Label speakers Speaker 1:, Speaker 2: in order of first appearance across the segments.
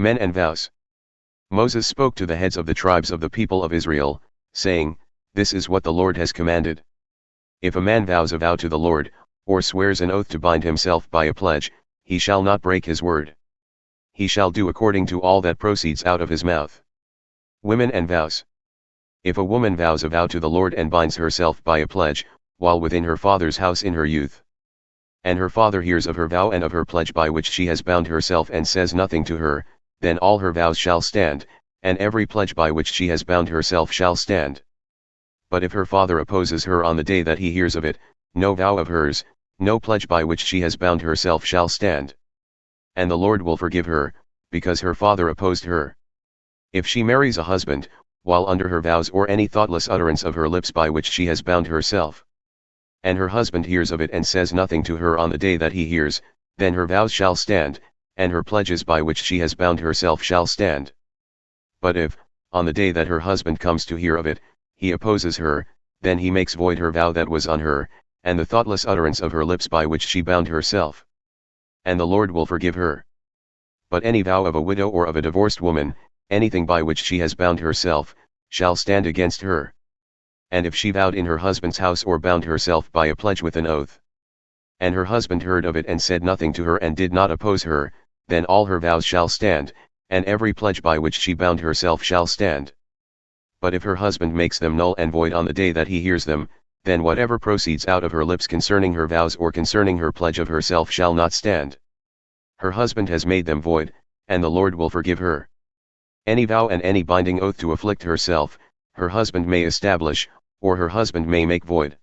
Speaker 1: Men and vows. Moses spoke to the heads of the tribes of the people of Israel, saying, This is what the Lord has commanded. If a man vows a vow to the Lord, or swears an oath to bind himself by a pledge, he shall not break his word. He shall do according to all that proceeds out of his mouth. Women and vows. If a woman vows a vow to the Lord and binds herself by a pledge, while within her father's house in her youth, and her father hears of her vow and of her pledge by which she has bound herself and says nothing to her, then all her vows shall stand, and every pledge by which she has bound herself shall stand. But if her father opposes her on the day that he hears of it, no vow of hers, no pledge by which she has bound herself shall stand. And the Lord will forgive her, because her father opposed her. If she marries a husband, while under her vows or any thoughtless utterance of her lips by which she has bound herself, and her husband hears of it and says nothing to her on the day that he hears, then her vows shall stand, and her pledges by which she has bound herself shall stand. But if, on the day that her husband comes to hear of it, he opposes her, then he makes void her vow that was on her, and the thoughtless utterance of her lips by which she bound herself. And the Lord will forgive her. But any vow of a widow or of a divorced woman, anything by which she has bound herself, shall stand against her. And if she vowed in her husband's house or bound herself by a pledge with an oath, and her husband heard of it and said nothing to her and did not oppose her, then all her vows shall stand, and every pledge by which she bound herself shall stand. But if her husband makes them null and void on the day that he hears them, then whatever proceeds out of her lips concerning her vows or concerning her pledge of herself shall not stand. Her husband has made them void, and the Lord will forgive her. Any vow and any binding oath to afflict herself, her husband may establish, or her husband may make void.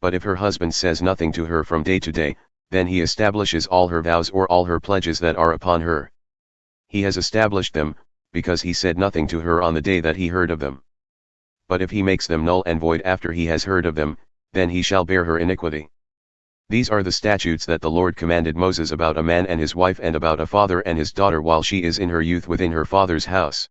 Speaker 1: But if her husband says nothing to her from day to day, then he establishes all her vows or all her pledges that are upon her. He has established them, because he said nothing to her on the day that he heard of them. But if he makes them null and void after he has heard of them, then he shall bear her iniquity. These are the statutes that the Lord commanded Moses about a man and his wife and about a father and his daughter while she is in her youth within her father's house.